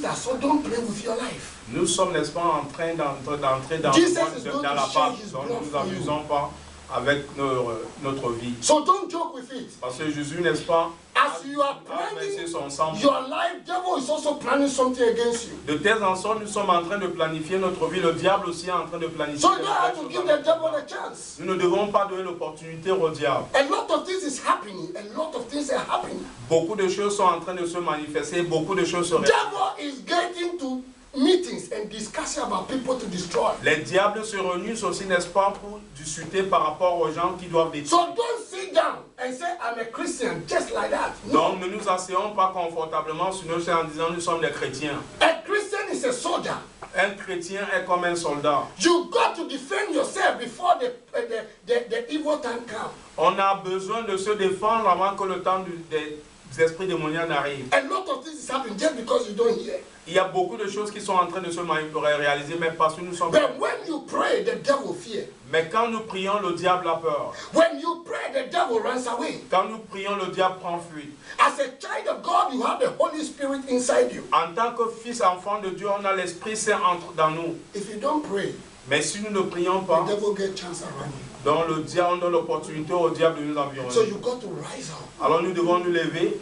enter, so don't play with your life. Nous sommes, n'est-ce pas, en train d'entrer dans la pâte, donc nous n'abusons pas avec notre vie. So don't joke with it. Parce que Jésus, n'est-ce pas, as you are planning your life, devil is also planning something against you. De telle façon, nous sommes en train de planifier notre vie. Le diable aussi est en train de planifier. So you don't have to give the devil a chance. Nous ne devons pas donner l'opportunité au diable. A lot of things is happening. A lot of things are happening. Beaucoup de choses sont en train de se manifester. Beaucoup de choses se réalisent. Devil is getting to meetings and discussion about people to destroy. Les diables se réunissent aussi, n'est-ce pas, pour discuter par rapport aux gens qui doivent détruire. So don't sit down and say I'm a Christian just like that. No. Donc ne nous asseyons pas confortablement sur nos chaises en disant nous sommes des chrétiens. A Christian is a soldier. Un chrétien est comme un soldat. You got to defend yourself before the evil time comes. On a besoin de se défendre avant que le temps des esprits démoniaques n'arrive. A lot of things is happening just because you don't hear. Il y a beaucoup de choses qui sont en train de se réaliser, mais parce que nous sommes... But when you pray, the devil fear. Mais quand nous prions, le diable a peur. When you pray, the devil runs away. Quand nous prions, le diable prend fuite. As a child of God, you have the Holy Spirit inside you. En tant que fils, enfant de Dieu, on a l'Esprit Saint entre dans nous. If you don't pray, mais si nous ne prions pas, the devil gets chance around you. Donc le diable, on donne l'opportunité au diable de nous environner. So you got to rise up. Alors nous devons nous lever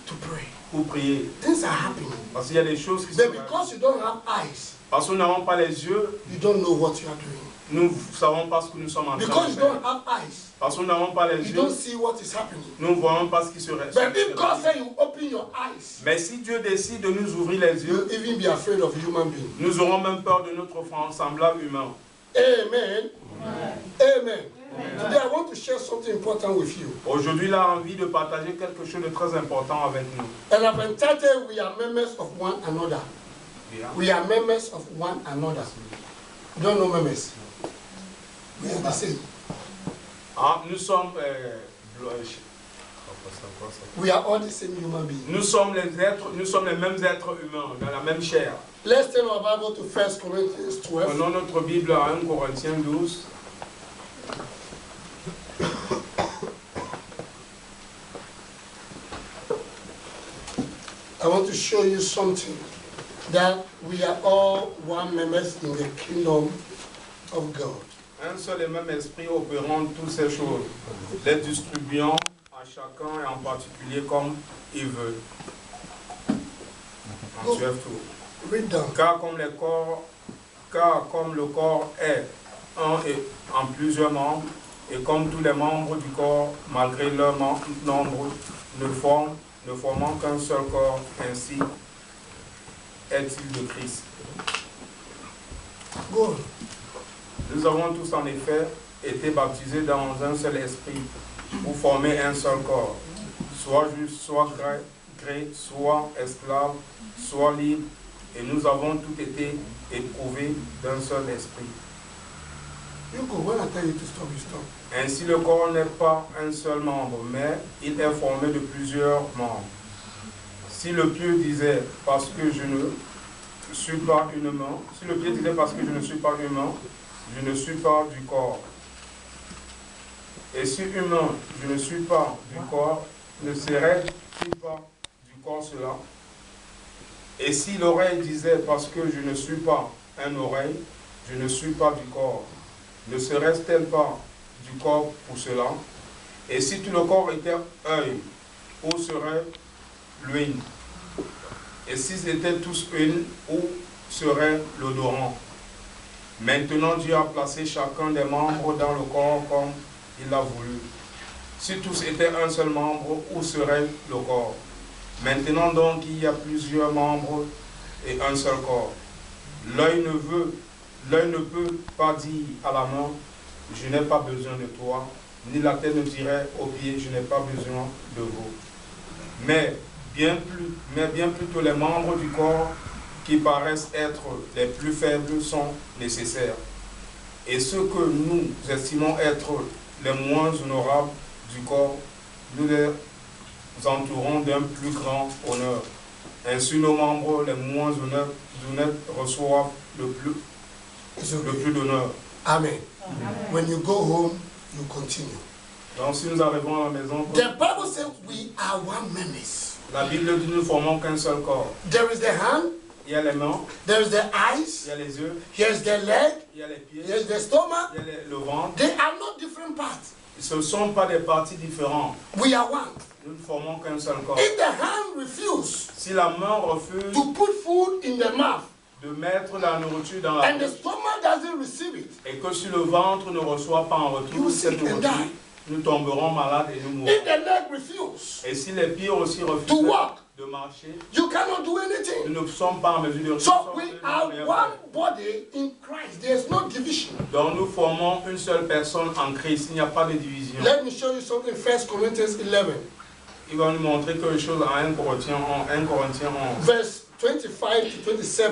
to pray. Pour prier. Things are happening. Parce qu'il y a des choses qui sont... But because you don't have eyes, parce que nous n'avons pas les yeux, you don't know what you are doing. Nous ne savons pas ce que nous sommes en train de faire. Because you don't have eyes, parce que nous n'avons pas les you yeux, don't see what is happening. Nous ne voyons pas ce qui se reste. But if God says you open your eyes, mais si Dieu décide de nous ouvrir les yeux, you'll even be afraid of human beings. Nous aurons même peur de notre semblable humain. Amen. Amen. Amen. Today I want to share something important with you. Aujourd'hui, là, j'ai envie de partager quelque chose de très important avec nous. And I've entitled, we are members of one another. Yeah. We are members of one another. You don't know members? We are the same. Ah, nous sommes... we are all the same human beings. Nous sommes les mêmes êtres humains, dans la même chair. Let's turn our Bible to 1 Corinthians 12. Prenons notre Bible à 1 Corinthiens 12. I want to show you something, that we are all one members in the kingdom of God. Un seul et même esprit opérant toutes ces choses, les distribuant à chacun et en particulier comme il veut. Read down. Car comme le corps est un et en plusieurs membres, et comme tous les membres du corps, malgré leur nombre, ne formant qu'un seul corps, ainsi est-il de Christ. Good. Nous avons tous en effet été baptisés dans un seul esprit pour former un seul corps, soit juif, soit grec, soit esclave, soit libre, et nous avons tous été éprouvés d'un seul esprit. Ainsi le corps n'est pas un seul membre, mais il est formé de plusieurs membres. Si le pied disait parce que je ne suis pas une main, si le pied disait parce que je ne suis pas une main, je ne suis pas du corps. Et si une main, je ne suis pas du corps, ne serait-il pas du corps cela? Et si l'oreille disait parce que je ne suis pas une oreille, je ne suis pas du corps, ne serait-elle pas du corps pour cela? Et si tout le corps était œil, où serait l'huile? Et s'ils étaient tous une, où serait l'odorant? Maintenant Dieu a placé chacun des membres dans le corps comme il l'a voulu. Si tous étaient un seul membre, où serait le corps? Maintenant donc il y a plusieurs membres et un seul corps. L'œil ne peut pas dire à la main, je n'ai pas besoin de toi, ni la tête ne dirait aux pieds, je n'ai pas besoin de vous. Mais bien plutôt les membres du corps qui paraissent être les plus faibles sont nécessaires. Et ceux que nous estimons être les moins honorables du corps, nous les entourons d'un plus grand honneur. Ainsi nos membres les moins honnêtes reçoivent le plus d'honneur. Amen. When you go home, you continue. Donc si nous arrivons à la maison, the Bible says we are one members. La Bible dit nous formons qu'un seul corps. There is the hand, il y a les mains, there's the eyes, il y a les yeux, here's the leg, il y a les pieds, here's the stomach. il y a le ventre. They are not different parts. Ce ne sont pas des parties différentes. We are one. Nous ne formons qu'un seul corps. If the hand refuses Si la main refuse to put food in the mouth de mettre la nourriture dans la and the bouche stomach doesn't receive it, et que si le ventre ne reçoit pas en You retour will cette sick and nourriture, die. nous tomberons malades et nous mourrons. if the leg refuses, Et si les pieds aussi refusent To walk. de marcher, you cannot do nous anything. ne sommes pas en mesure de So réussir. we are one body in Christ. There's no division. Donc nous formons une seule personne en Christ. Il n'y a pas de division. Let me show you something. 1 Corinthians 11, Il va nous montrer quelque chose en 1 Corinthiens 11, verse 25 to 27.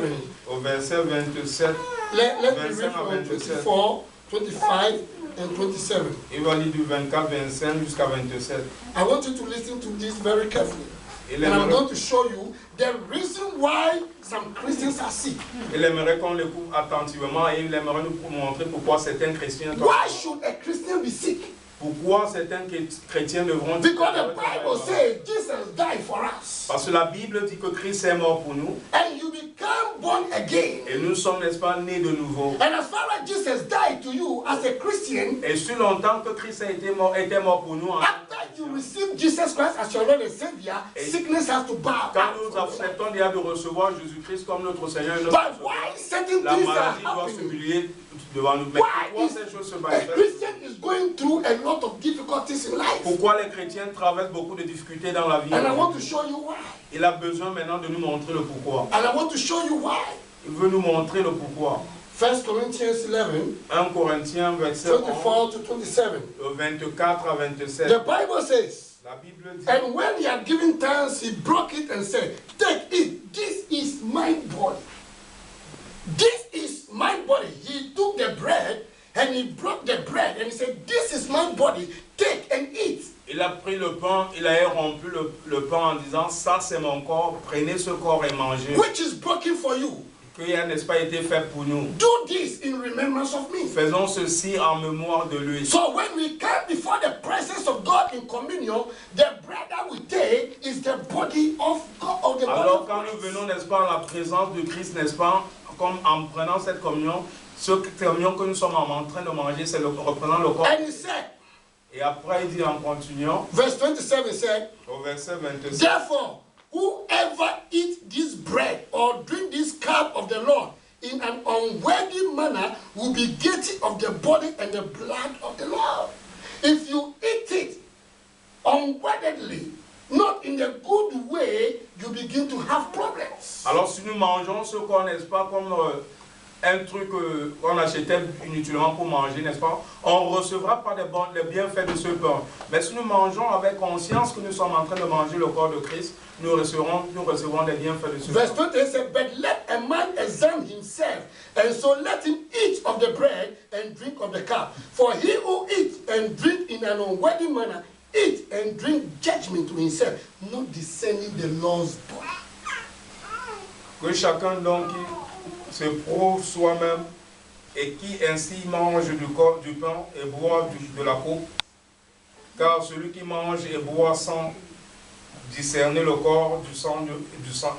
au verset 27. Let me 25 read à from 27. 24, 25, and 27. Il va lire du 24, 25 jusqu'à 27. I want you to listen to this very carefully. Il And I'm aimerait, going to show you the reason why some Christians are sick. il aimerait qu'on l'écoute attentivement et il aimerait nous montrer pourquoi certains chrétiens Why should a Christian be sick? pourquoi certains chrétiens devront Because the Bible says Jesus died for us. Parce que la Bible dit que Christ est mort pour nous And you become born again. et nous sommes, n'est-ce pas, nés de nouveau. And as far as Jesus died to you as a Christian, Et si longtemps que Christ était mort pour nous, after you receive Jesus Christ as your Lord and Savior, sickness has to bow. quand nous acceptons déjà de recevoir Jésus-Christ comme notre Seigneur et notre But Sauveur, why certain la things are maladie doit happening? s'humilier devant nous. Mais Why pourquoi is ces choses se a manifestent? Christian is going through a lot of difficulties in life? Pourquoi les chrétiens traversent beaucoup de difficultés dans la vie? And I want to show you why. Il a besoin maintenant de nous montrer le pourquoi. And I want to show you why. Il veut nous montrer le pourquoi. 1 Corinthians 11, 1 Corinthiens verset 11, 24 to 27. 24 à 27. The Bible says, La Bible dit, and when he had given thanks, he broke it and said, take it, this is my body. This is my body. He took the bread and he broke the bread and he said, this is my body, take and eat. il a pris le pain, il a rompu le pain en disant, ça c'est mon corps, prenez ce corps et mangez. Which is broken for you. Qui a, n'est-ce pas, été fait pour nous. Do this in remembrance of me. Faisons ceci en mémoire de lui. So when we come before the presence of God in communion, the bread that we take is the body of God. Of the body Alors of quand nous Christ. venons, n'est-ce pas, à la présence de Christ, n'est-ce pas, comme en prenant cette communion, ce communion que nous sommes en train de manger, c'est représente le corps. And he said, Et après il dit en continuant, verse 27 said, au verset 27, therefore, whoever eats this bread or drink this cup of the Lord in an unworthy manner will be guilty of the body and the blood of the Lord. If you eat it unworthily, not in a good way, you begin to have problems. alors si nous mangeons ce corps, n'est-ce pas, comme un truc qu'on achetait inutilement pour manger, n'est-ce pas, on ne recevra pas les bienfaits de ce pain. Mais si nous mangeons avec conscience que nous sommes en train de manger le corps de Christ, nous recevrons des bienfaits de ce Verse pain. 20 says, but let a man examine himself, and so let him eat of the bread and drink of the cup. For he who eats and drink in an unworthy manner, eat and drink judgment to himself, not discerning the Lord's body. Que chacun donc se prouve soi-même et qui ainsi mange du pain et boit de la coupe. Car celui qui mange et boit sans discerner le corps du sang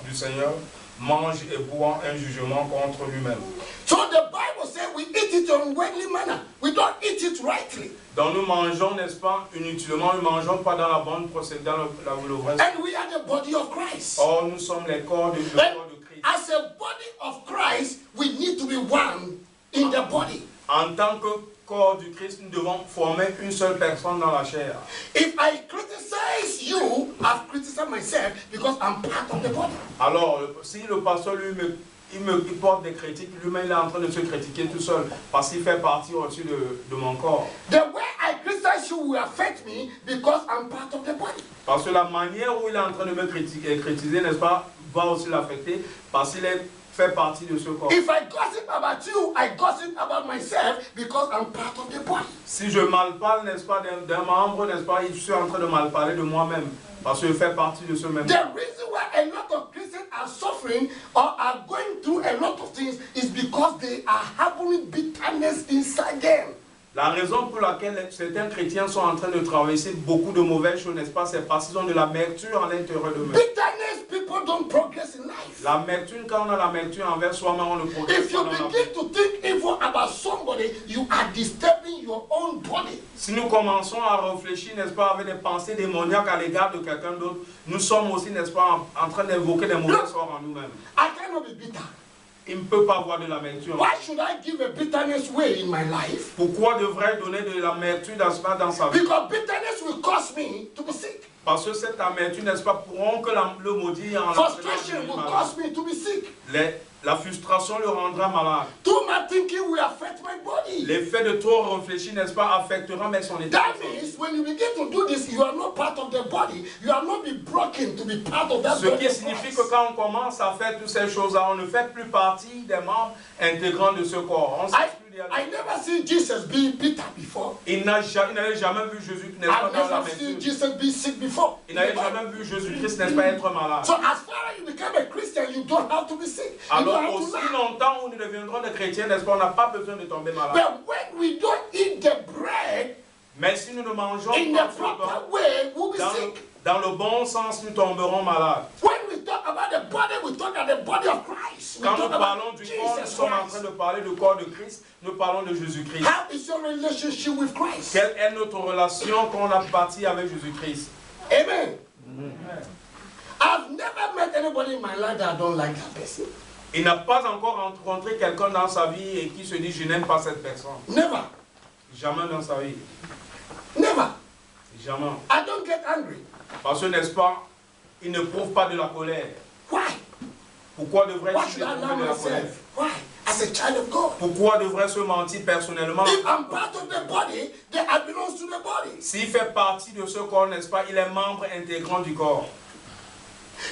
du Seigneur mange et boit un jugement contre lui-même. So the Bible says we eat it in unworthy manner. We don't eat it rightly. Donc nous mangeons, n'est-ce pas, inutilement, nous ne mangeons pas dans la bonne procédure, dans le vrai. And we are the body of Christ. Or nous sommes le corps de Christ. As a body of Christ, we need to be one in the body. En tant que corps du Christ, nous devons former une seule personne dans la chair. If I criticize you, I've criticized myself because I'm part of the body. Alors, si le pasteur lui il porte des critiques, lui-même il est en train de se critiquer tout seul parce qu'il fait partie au-dessus de mon corps. The way I criticize you will affect me because I'm part of the body. Parce que la manière où il est en train de me critiquer, n'est-ce pas, va aussi l'affecter parce qu'il fait partie de ce corps. If I gossip about you, I gossip about myself because I'm part of the body. Si je mal parle, n'est-ce pas, d'un membre, n'est-ce pas, je suis en train de mal parler de moi-même parce que je fais partie de ce même The corps. reason why a lot of Christians are suffering or are going through a lot of things is because they are harboring bitterness inside them. La raison pour laquelle certains chrétiens sont en train de traverser beaucoup de mauvaises choses, n'est-ce pas, c'est parce qu'ils ont de l'amertume à l'intérieur d'eux-mêmes. Bitterness, people don't progress in life. L'amertume, quand on a l'amertume envers soi-même, on ne progresse If you pas dans la vie. begin to think evil about somebody, you are disturbing your own body. Si nous commençons à réfléchir, n'est-ce pas, avec des pensées démoniaques à l'égard de quelqu'un d'autre, nous sommes aussi, n'est-ce pas, en train d'évoquer des mauvais sorts en nous-mêmes. I cannot be bitter. Il ne peut pas avoir de l'amertume. Why should I give a bitterness way in my life? Pourquoi devrais-je donner de l'amertume dans sa vie? Because bitterness will cause me to be sick. Parce que cette amertume, n'est-ce pas, pourront que le maudit en Frustration will cause me to be sick. La frustration le rendra malade. Too much thinking will affect my body. L'effet de trop réfléchir, n'est-ce pas, affectera mais son état. That means when you begin to do this, you are not part of the body. You are not be broken to be part of that Ce body. qui signifie que quand on commence à faire toutes ces choses-là, on ne fait plus partie des membres intégrants de ce corps. I never see Jesus be bitter before. Il n'avait jamais vu Jésus, n'est-ce pas, I've dans la never seen merveille. Jesus be sick before. Il n'avait jamais vu Jésus-Christ, n'est-ce pas, être malade. So as far as you become a Christian, you don't have to be sick. You Alors don't have to aussi laugh. longtemps où nous deviendrons des chrétiens, n'est-ce pas, on n'a pas besoin de tomber malade. But when we don't eat the bread Mais si nous ne mangeons in pas the proper way, we'll be sick. dans le bon sens, nous tomberons malades. When we talk about the body, we talk about the body of Christ. We Quand nous talk parlons about du corps, nous Jesus sommes en train Christ. de parler du corps de Christ, nous parlons de Jésus-Christ. How is your relationship with Christ? Quelle est notre relation qu'on a bâtie avec Jésus-Christ? Amen. I've never met anybody in my life that I don't like that person. Il n'a pas encore rencontré quelqu'un dans sa vie et qui se dit je n'aime pas cette personne. Never. Jamais dans sa vie. Never. Jamais. I don't get angry. Parce que, n'est-ce pas, il ne prouve pas de la colère. Why? Pourquoi Why devrait-il should I allow éprouver de la colère? myself? Why? As a child of God. Pourquoi devrait se mentir personnellement? If I'm part of the body, then I belong to the body. S'il fait partie de ce corps, n'est-ce pas, il est membre intégrant du corps.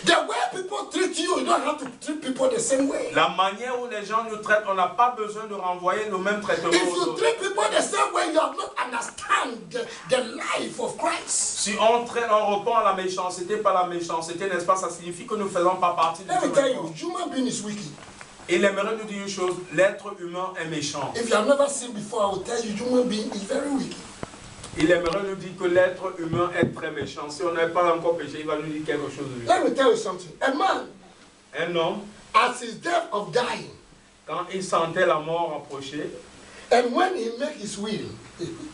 The way people treat you, you don't have to treat people the same way. La manière où les gens nous traitent, on n'a pas besoin de renvoyer le même traitement If aux you autres. treat people the same way, you have not understand the life of Christ. Si on répond à la méchanceté par la méchanceté, n'est-ce pas, ça signifie que nous ne faisons pas partie de Let ce me tell même you, corps. human being is wicked. Il aimerait nous dire une chose, l'être humain est méchant. If you have never seen before, I will tell you, human being is very wicked. Il aimerait nous dire que l'être humain est très méchant. Si on n'avait pas encore péché, il va nous dire quelque chose de lui. Let me tell you something. A man, Un homme, at his death of dying, quand il sentait la mort approcher, and when he make his will,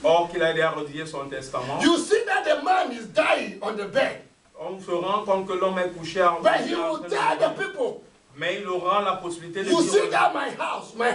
or qu'il a déjà rédigé son testament, you see that the man is dying on the bed. on se rend compte que l'homme est couché en But he will tell the people, mais il aura la possibilité de you see dire, that my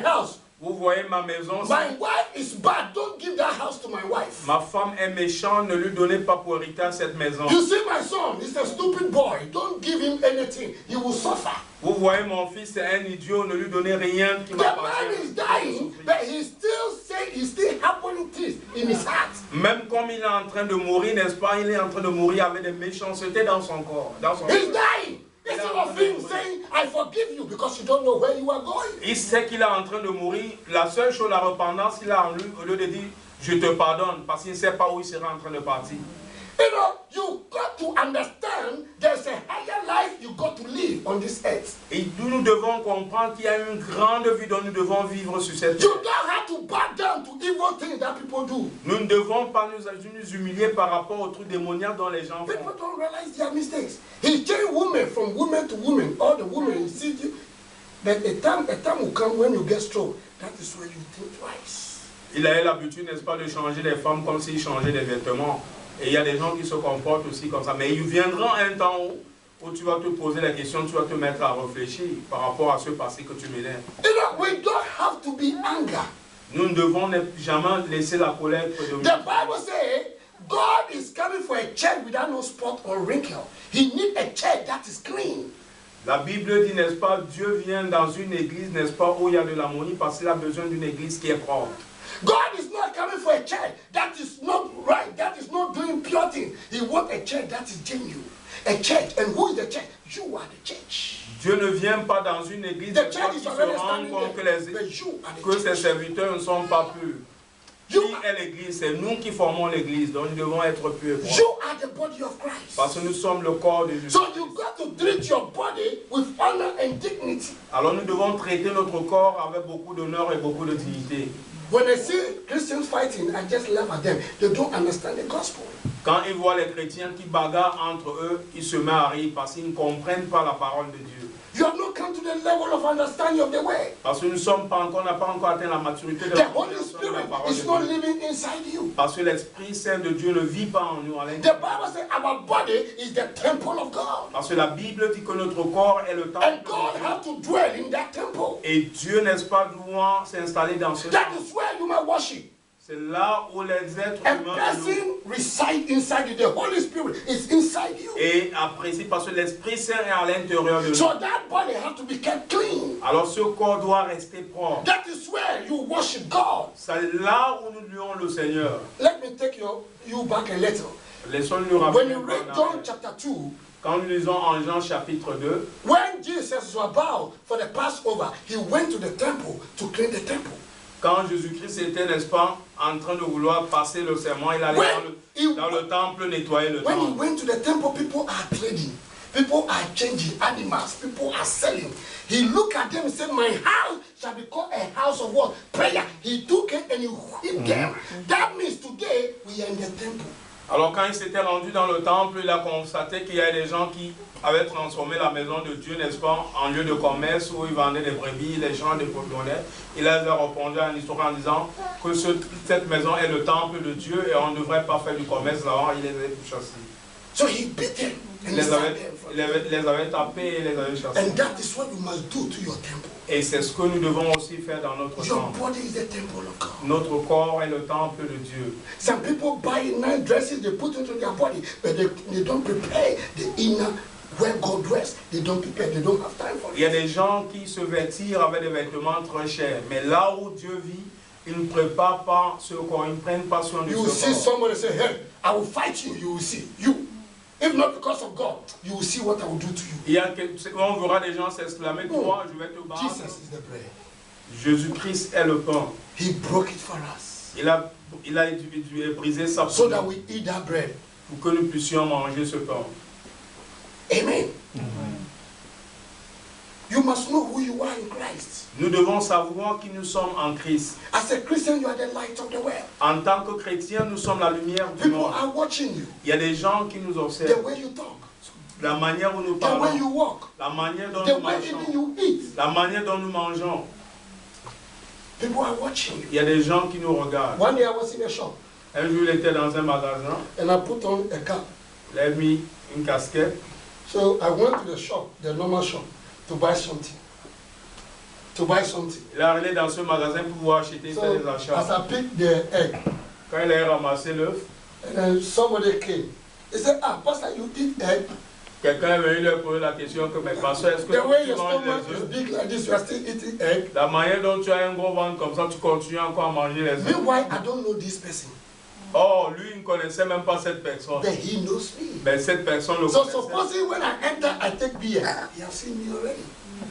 house, vous voyez ma maison, my wife is bad. Don't give that house to my wife. ma femme est méchante, ne lui donnez pas pour héritage cette maison. You see my son, he's a stupid boy. Don't give him anything. He will suffer. Vous voyez mon fils, c'est un idiot, ne lui donnez rien qui The man m'appartient. is dying, but he still say he's still happening things in his heart. Même comme il est en train de mourir, n'est-ce pas, il est en train de mourir avec des méchancetés dans son corps. Dans son He's corps. dying. Instead of him saying, I forgive you because you don't know where you are going. Il sait qu'il est en train de mourir. La seule chose, la repentance qu'il a en lui, au lieu de dire je te pardonne, parce qu'il ne sait pas où il sera en train de partir. You know, you got to understand there's a higher life you got to live on this earth. Et nous devons comprendre qu'il y a une grande vie dont nous devons vivre sur cette You terre. don't have to bow down to evil things that people do. Nous ne devons pas nous humilier par rapport aux trucs démoniaques dont les gens People font. don't realize their mistakes. He changed women from women to women. All the women, you see, but a time will come when you get strong. That is when you think twice. Il a eu l'habitude, n'est-ce pas, de changer les femmes comme s'il changeait des vêtements. Et il y a des gens qui se comportent aussi comme ça. Mais il viendra un temps où tu vas te poser la question, tu vas te mettre à réfléchir par rapport à ce passé que tu m'énerves. You know, we don't have to be angry. Nous ne devons jamais laisser la colère prédominer. The Bible says God is coming for a church without no spot or wrinkle. He needs a church that is clean. La Bible dit, n'est-ce pas, Dieu vient dans une église, n'est-ce pas, où il y a de l'harmonie parce qu'il a besoin d'une église qui est propre. God is not coming for a church that is not right, that is not doing pure things. He wants a church that is genuine. A church. And who is the church? You are the church. Dieu ne vient pas dans une église The qui church is se already rend standing compte que, there. But you are the ses church. serviteurs ne sont pas purs. Qui You est l'église? C'est nous qui formons l'église, donc nous devons être purs. You are the body of Christ. Parce que nous sommes le corps de Jésus. So you got to treat your body with honor and dignity. Alors nous devons traiter notre corps avec beaucoup d'honneur et beaucoup de dignité. When I see Christians fighting, I just laugh at them. They don't understand the gospel. Quand ils voient les chrétiens qui bagarrent entre eux, ils se mettent à rire parce qu'ils ne comprennent pas la parole de Dieu. You have not come to the level of understanding of the way. Parce que nous sommes pas encore, on n'a pas encore atteint la maturité de The la Holy compréhension de la Spirit parole is de not Dieu. living inside you. Parce que l'Esprit Saint de Dieu ne vit pas en nous. À The l'intérieur. Bible says our body is the temple of God. Parce que la Bible dit que notre corps est le temple And de God Dieu. has to dwell in that temple. Et Dieu, n'est-ce pas, doit s'installer dans ce That temple. is where you may worship. C'est là où les êtres A humains person resides inside you. The Holy Spirit is inside you. et apprécient parce que l'Esprit Saint est à l'intérieur de nous. So that body has to be kept clean. Alors ce corps doit rester propre. That is where you worship God. C'est là où nous louons le Seigneur. Let me take you back a little. Laissons-nous When rappeler. you read John chapter 2, Quand nous lisons en Jean chapitre 2, when Jesus was about for the Passover, he went to the temple to clean the temple. quand Jésus-Christ était, n'est-ce pas, en train de vouloir passer le serment, il allait dans le temple nettoyer le When he temple. went to the temple, people are trading. People are changing animals. People are selling. He looked at them and said, my house shall be called a house of what? Prayer. He took it and he whipped them. That means today we are in the temple. Alors quand il s'était rendu dans le temple, il a constaté qu'il y avait des gens qui avaient transformé la maison de Dieu, n'est-ce pas, en lieu de commerce où ils vendaient des brebis, les gens des monnaie. Il a répondu à une histoire en disant que cette maison est le temple de Dieu et on ne devrait pas faire du commerce là-bas. Il les avait chassés. So he beat them. And Il he les sat avait, there for les avait tapés et les avait chassés. And that is what you must do to your temple. Et c'est ce que nous devons aussi faire dans notre Your temple. body is the temple of God. Notre corps est le temple de Dieu. Some people buy nice dresses, they put into their body, but they don't prepare the inner where God dwells. They don't prepare, they don't have time for Il y a it. des gens qui se vêtirent avec des vêtements très chers, mais là où Dieu vit, ils ne préparent pas ce corps, ils ne prennent pas soin de You will ce see corps. somebody say, hey, I will fight you. You will see. You. If not because of God, you will see what I will do to you. Il y a on verra des gens s'exclamer, toi, je vais te battre. Jesus is the bread. Jésus-Christ est le pain. He broke it for us. Il a brisé sa So peau that we eat that bread. pour que nous puissions manger ce pain. Amen. You must know who you are in Christ. Nous devons savoir qui nous sommes en Christ. As a Christian, you are the light of the world. En tant que chrétiens, nous sommes la lumière du People monde. are watching you. Il y a des gens qui nous The observent. way you talk, La manière où nous the way parlons, you walk, la manière dont the nous way even marchons, you eat. la manière dont nous mangeons. People are watching you. Il y a des gens qui nous regardent. One day I was in a shop Un jour, il était dans un magasin, and I put on a cap. il a mis une casquette. So I went to the shop, the normal shop, to buy something. To buy something. Il est allé dans ce magasin pour pouvoir acheter, So faire des as achats. I picked the egg, Quand il a ramassé l'œuf, and then somebody came. He said, ah, Pastor, you eat egg? quelqu'un est venu lui poser la question que, mais pasteur, est-ce que The way tu your manges stomach les is œufs? big like this, you are still eating egg? La manière dont tu as un gros ventre comme ça, tu continues encore à manger les œufs. Meanwhile, I don't know this person, Oh, lui, il ne connaissait même pas cette personne. but he knows me. Mais cette personne le So connaissait. supposing when I enter, I take beer. He has seen me already.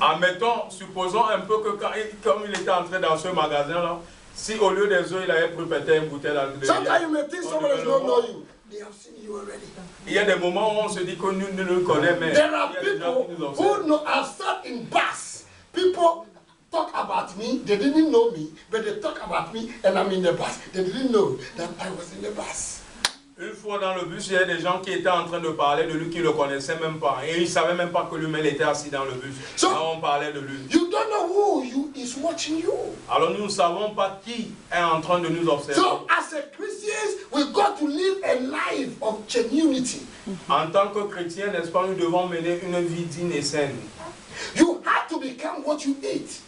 Admettons, supposons un peu que comme il était entré dans ce magasin-là, si au lieu des œufs, il avait pris peut-être une bouteille de Sometimes bière, you may think on somebody devait does le not know voir. you. They have seen you already. Il y a des moments où on se dit que nous ne le connaissons, mais There are il y a des gens people qui nous who observent. know I've sat in bus. People talk about me, they didn't know me, but they talk about me and I'm in the bus. They didn't know that I was in the bus. Une fois dans le bus, il y a des gens qui étaient en train de parler de lui qui ne le connaissaient même pas. Et ils ne savaient même pas que lui-même était assis dans le bus. So- Là, on parlait de lui. You don't know who you is watching you. Alors nous ne savons pas qui est en train de nous observer. So as a Christians, we got to live a life of genuinity. En tant que chrétiens, n'est-ce pas, nous devons mener une vie digne et saine. You have to become what you eat.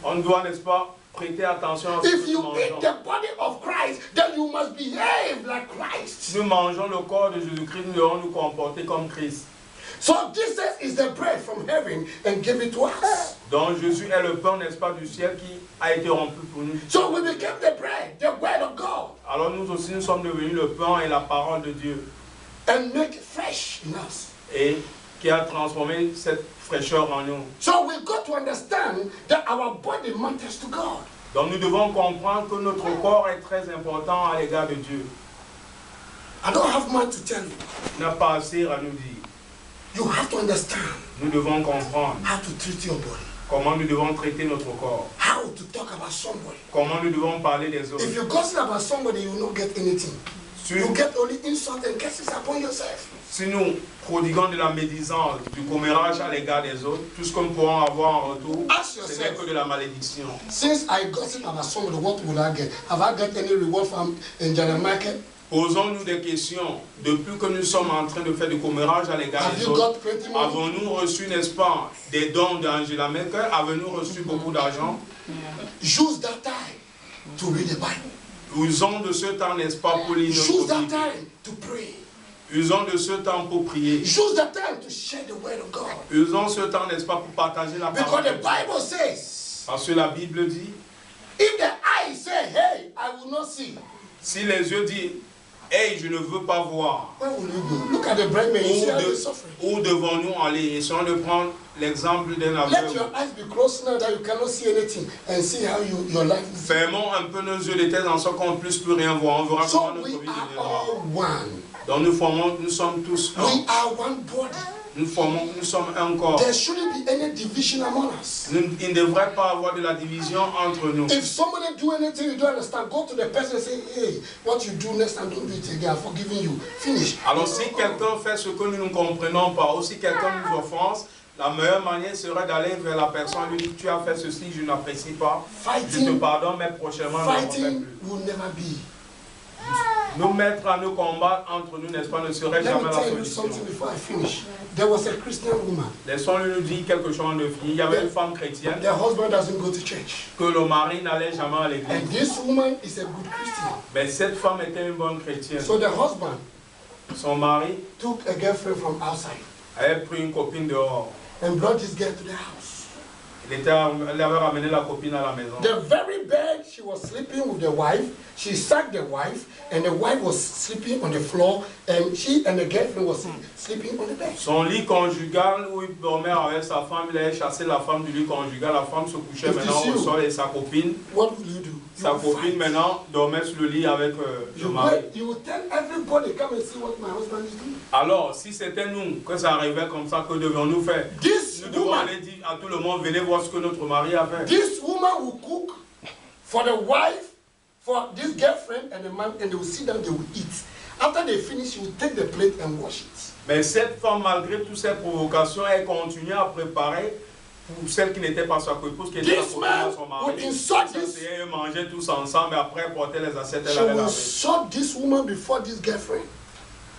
On doit, n'est-ce pas, prêter attention à ce If que nous you eat mangeons. the body of Christ, then you must behave like Christ. Si nous mangeons le corps de Jésus-Christ, nous devons nous comporter comme Christ. So Jesus is the bread from heaven and gave it to us. Donc Jésus est le pain, n'est-ce pas, du ciel qui a été rompu pour nous. So we became the bread, the word of God, Alors nous aussi, nous sommes devenus le pain et la parole de Dieu. and make it fresh in us. Et qui a transformé cette fraîcheur en nous. So we got to understand that our body matters to God. Donc nous devons comprendre que notre corps est très important à l'égard de Dieu. I don't have much to tell you. Il n'a pas assez à nous dire. You have to understand Nous devons comprendre how to treat your body, comment nous devons traiter notre corps. how to talk about somebody. Comment nous devons parler des autres. If you gossip about somebody, you will not get anything. you get only insult and curses upon yourself. Si nous prodiguons de la médisance, du commérage à l'égard des autres, tout ce que nous pourrons avoir en retour, ce n'est que de la malédiction. Since I gossip about somebody, what would I get? Have I got any reward from Angela Merkel? Posons-nous des questions. Depuis que nous sommes en train de faire du commérage à l'égard des autres, avons-nous reçu, n'est-ce pas, des dons d'Angela Merkel? Avons-nous reçu beaucoup d'argent? Use that time to read the Bible. Usons de ce temps, n'est-ce pas, pour lire notre Use that Bible. time to pray. Usons de ce temps pour prier. Use that time to share the word of God. Usons ce temps, n'est-ce pas, pour partager la parole. Because the Bible says, Parce que la Bible dit, if the eye say, hey, I will not see, si les yeux disent, hey, je ne veux pas voir, where will you go? Look at the blind man, you see how he's suffering. où devons-nous aller? Essayons de prendre l'exemple d'un Let aveugle. your eyes be closed now that you cannot see anything and see how your life is. Fermons un peu nos yeux de telle en sorte qu'on ne puisse plus rien voir. On verra comment So notre we vie are deviendra. all one. Donc nous sommes tous un. We are one body. Nous sommes un corps. There shouldn't be any division among us. Il ne devrait pas avoir de la division entre nous. If somebody do anything you don't understand, go to the person and say, hey, what you do next time, don't do it again. I'm forgiving you. Finish. Alors si quelqu'un fait ce que nous ne comprenons pas, ou si quelqu'un nous offense, la meilleure manière serait d'aller vers la personne et lui dire, tu as fait ceci, je n'apprécie pas. Je te pardonne, mais prochainement, ne le refais Fighting plus. will never be. Nous mettre à nous combattre entre nous, n'est-ce pas, ne serait Let jamais me la tell you solution. something before I finish. There was a Christian woman. Laissons-le nous dire quelque chose de fini. Il y avait une femme chrétienne The husband doesn't go to church. que le mari n'allait jamais à And l'église. this woman is a good Christian. Mais cette femme était une bonne chrétienne. So the husband Son mari took a girlfriend from outside avait pris une copine dehors. and brought this girl to the house. Elle avait ramené la copine à la maison. The very bed she was sleeping with the wife, she sacked the wife, and the wife was sleeping on the floor, and she and the girlfriend was sleeping on the bed. Son lit conjugal où il dormait avec sa femme, il avait chassé la femme du lit conjugal. La femme se couchait maintenant au sol et sa copine, What will you do? sa copine maintenant dormait sur le lit avec le mari. You will tell everybody, come and see what my husband is doing. Alors, si c'était nous que ça arrivait comme ça, que devions-nous faire? This Nous devons woman, aller dire à tout le monde, venez voir ce que notre mari a fait. this woman will cook for the wife, for this girlfriend and the man, and they will sit down, they will eat. After they finish, she will take the plate and wash it. Mais cette femme, malgré toutes ces provocations, elle continue à préparer pour celle qui n'était pas sa épouse, qui était la This copine man de son mari. would insult Ils this. s'asseyaient, ils mangeaient tous ensemble, et après elle portait les assiettes, She elle avait will lavé. insult this woman before this girlfriend.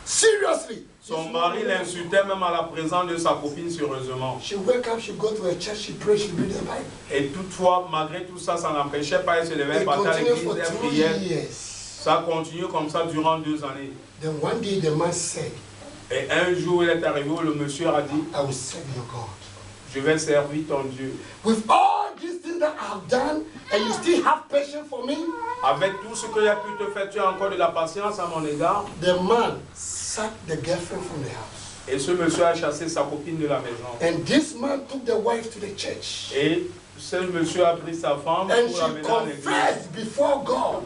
Seriously. Son mari l'insultait même à la présence de sa copine, sérieusement. She wake up, she go to a church, she pray, she read the Bible. Et toutefois, malgré tout ça, ça n'empêchait pas, elle se levait, It partait à continued l'église, for elle 2 priait. years. Ça continue comme ça durant 2 années. Then one day the man said, Et un jour, il est arrivé où le monsieur a dit, I will serve your God. je vais servir ton Dieu. With all these things that I have done, and you still have patience for me? Avec tout ce que j'ai pu te faire, tu as encore de la patience à mon égard. The man sacked the girlfriend from the house. Et ce monsieur a chassé sa copine de la maison. And this man took the wife to the church. Et ce monsieur a pris sa femme And pour she l'amener à l'église. confessed before God.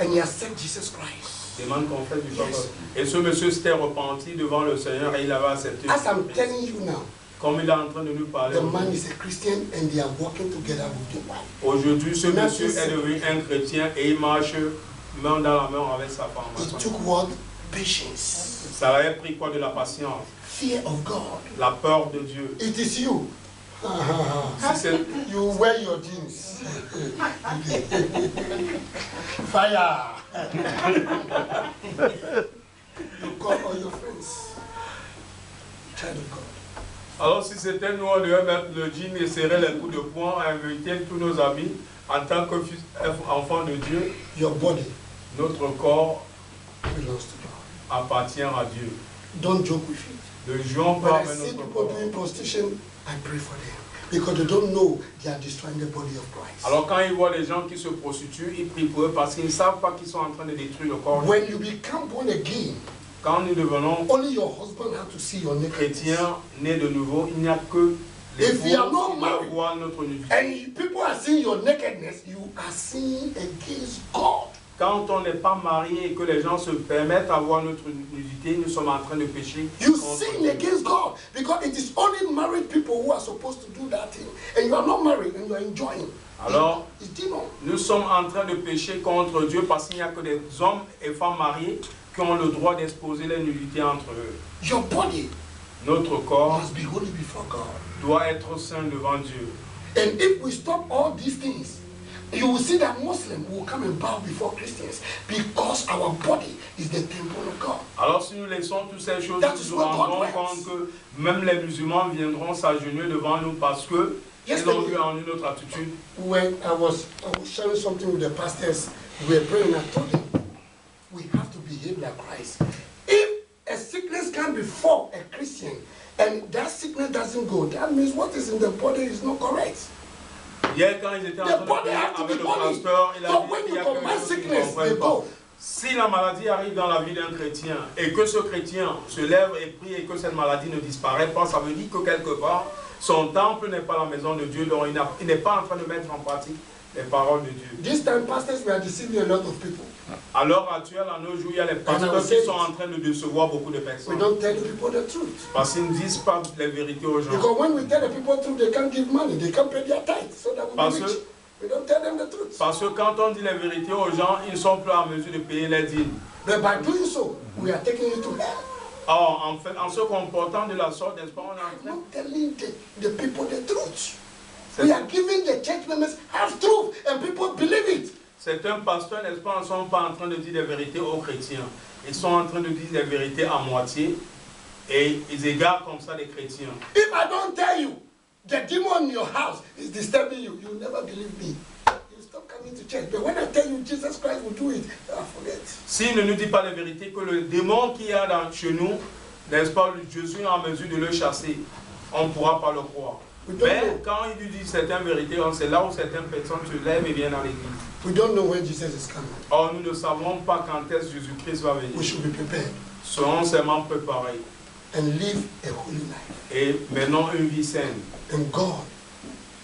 And he accepted Jesus Christ. Demande confesse du papa. Yes. Et ce monsieur s'était repenti devant le Seigneur et il avait accepté. As I'm telling you now, Comme il est en train de nous parler. the man is a Christian and they are working together with the wife. Aujourd'hui, ce monsieur est devenu un chrétien et il marche main dans la main avec sa femme. It took what? Patience. Ça avait pris quoi? De la patience, Fear of God. la peur de Dieu. It is you. Si c'est You wear your jeans. Fire. You call all your friends. Child of God. Alors si c'était nous, on devait mettre le jean et serrer les coups de poing, inviter tous nos amis en tant qu'enfants de Dieu. Your body Notre corps belongs to God. appartient à Dieu. Don't joke with it. Ne jouons When pas I avec see notre people corps. doing prostitution, I pray for them. Because they don't know they are destroying the body of Christ. Alors quand ils voient les gens qui se prostituent, ils prient pour eux parce qu'ils ne savent pas qu'ils sont en train de détruire le corps. When you become born again, Quand nous devenons only your husband has to see your nakedness. chrétiens nés de nouveau, il n'y a que les If we are not qui married, voient notre nudité. and people are seeing your nakedness, you are sinning against God. Quand on n'est pas marié et que les gens se permettent d'avoir notre nudité, nous sommes en train de pécher. You contre sin Dieu. against God because it is only married people who are supposed to do that thing. And you are not married and you are enjoying. Alors, It's demon. nous sommes en train de pécher contre Dieu parce qu'il n'y a que des hommes et femmes mariés qui ont le droit d'exposer les nudité entre eux. Your body Notre corps must be holy before God. doit être saint devant Dieu. And if we stop all these things, you will see that Muslims will come and bow before Christians because our body is the temple of God. Alors si nous laissons toutes ces choses, That is nous nous what God rendrons wants. compte que même les musulmans viendront s'agenouiller devant nous parce que ils ont vu en nous notre attitude. When I was sharing something with the pastors, we were praying, I told them, we have to behave like Christ. If a sickness can befall a Christian and that sickness doesn't go, that means what is in the body is not correct. Hier, quand ils étaient en train de prier avec le pasteur, il a dit qu'il y a quelque chose qu'ils ne comprennent pas. Si la maladie arrive dans la vie d'un chrétien et que ce chrétien se lève et prie et que cette maladie ne disparaît pas, ça veut dire que quelque part, son temple n'est pas la maison de Dieu, donc il n'est pas en train de mettre en pratique les paroles de Dieu. This time, pastors, we are deceiving a lot of people. À l'heure actuelle, à nos jours, il y a les pasteurs qui sont en train de décevoir beaucoup de We personnes. don't tell the people the truth. Parce qu'ils ne disent pas les vérités aux gens. Because when we tell the people the truth, they can't give money, they can't pay their tithe, so that we be rich. We don't tell them the truth. Parce que quand on dit les vérités aux gens, ils ne sont plus en mesure de payer les dîmes. But by doing so, we are taking you to hell. Or, en fait, en se comportant de la sorte, n'est-ce pas, on est en I'm train... not telling the people the truth. We are giving the church members half truth, and people believe it. Certains pasteurs, n'est-ce pas, ne sont pas en train de dire des vérités aux chrétiens. Ils sont en train de dire des vérités à moitié et ils égarent comme ça les chrétiens. If I don't tell you the demon in your house is disturbing you, you'll never believe me. You stop coming to church. But when I tell you Jesus Christ will do it, I forget. S'il ne nous dit pas la vérité, que le démon qui est chez nous, n'est-ce pas, Jésus est en mesure de le chasser, on ne pourra pas le croire. Mais quand il nous dit certaines vérités, c'est là où certaines personnes se lèvent et viennent dans l'église. We don't know when Jesus is coming. Or, nous ne savons pas quand est-ce que Jésus-Christ va venir. We should be prepared Serons seulement préparés. and live a holy life. Et menons une vie saine. And God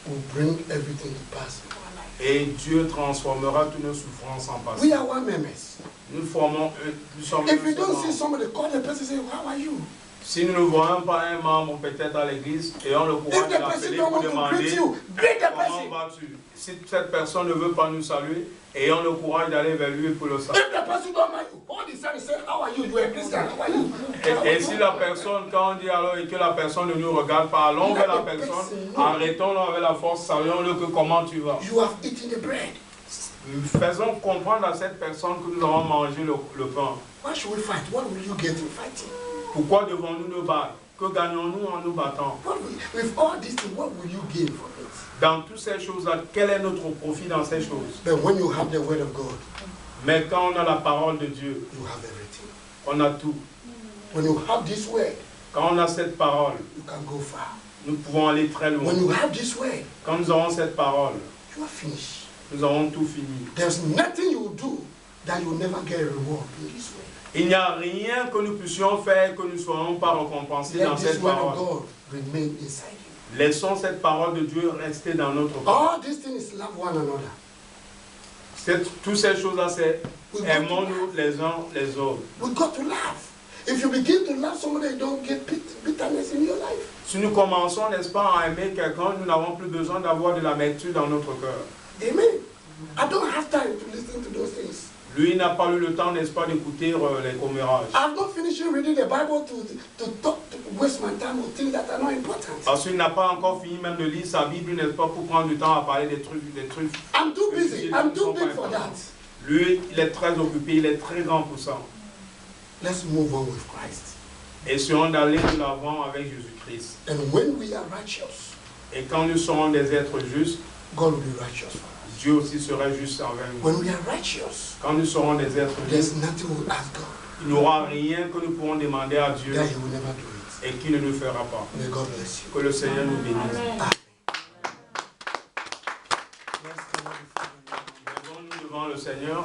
will bring everything to pass in our life. Et Dieu transformera toutes nos souffrances en passé. We are one members. Nous sommes If you un seul don't see membre. somebody, call the person and say, how are you? Si nous ne voyons pas un membre peut-être à l'église et on le If courage de the person l'appeler don't pour want to demander greet you, greet the comment person. vas-tu. Si cette personne ne veut pas nous saluer, ayons le courage d'aller vers lui pour le saluer. If the person don't mind you, hold his hand and say, how are you? You are a Christian. How are you? Et si la personne, quand on dit alors et que la personne ne nous regarde pas, allons vers la personne, arrêtons-le avec la force, saluons-le que comment tu vas. You have eaten the bread. Faisons comprendre à cette personne que nous avons mangé le pain. Why should we fight? What will you get in fighting? Pourquoi devons-nous nous battre? Que gagnons-nous en nous battant? With all these things, what will you gain from it? Dans toutes ces choses-là, quel est notre profit dans ces choses? But when you have the word of God, Mais quand on a la parole de Dieu, you have everything. on a tout. When you have this word, Quand on a cette parole, you can go far. nous pouvons aller très loin. When you have this word, Quand nous aurons cette parole, you are finished. nous aurons tout fini. There's nothing you will do that you will never get a reward in this way. Il n'y a rien que nous puissions faire que nous ne soyons pas récompensés Let dans this cette word of parole. God remain inside you. Laissons cette parole de Dieu rester dans notre corps. All these things love one another. Toutes ces choses-là, c'est aimons-nous les uns les autres. We got to laugh. If you begin to love somebody, you don't get bitterness in your life. Si nous commençons, n'est-ce pas, à aimer quelqu'un, nous n'avons plus besoin d'avoir de l'amertume dans notre cœur. Amen. I don't have time to listen to those things. Lui n'a pas eu le temps, n'est-ce pas, d'écouter les commérages. I'm not finishing reading the Bible to waste my time on things that are not important. Parce qu'il n'a pas encore fini même de lire sa Bible, n'est-ce pas, pour prendre du temps à parler des trucs. I'm too busy. I'm too big for that. Lui, il est très occupé, il est très grand pour ça. Let's move on with Christ. Essayons d'aller de l'avant avec Jésus-Christ. And when we are righteous, Et quand nous serons des êtres justes, God will be righteous for us. Dieu aussi sera juste envers nous. When we are righteous, Quand nous serons des êtres there's justes, nothing we'll ask God il n'y aura rien que nous pourrons demander à Dieu that He will never do it. et qui ne nous fera pas. May God bless you. Que le Seigneur nous bénisse. Amen. Levons-nous devant le Seigneur.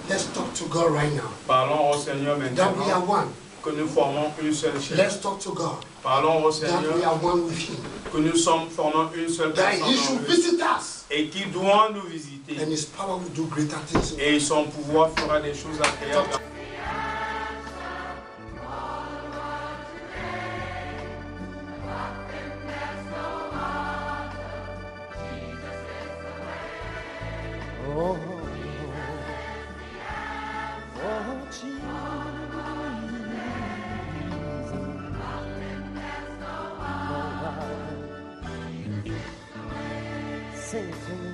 Let's talk to God right now. Parlons au Seigneur That we are maintenant. one. Que nous formons une seule chair. Let's talk to God. Parlons au That we Seigneur. are one with Him. Que nous formons une seule That personne He en should lui. visit us. Et qui doit nous visiter. And His power will do greater things. Et son pouvoir fera des choses agréables. Oh, oh, Jesus. Sing to me.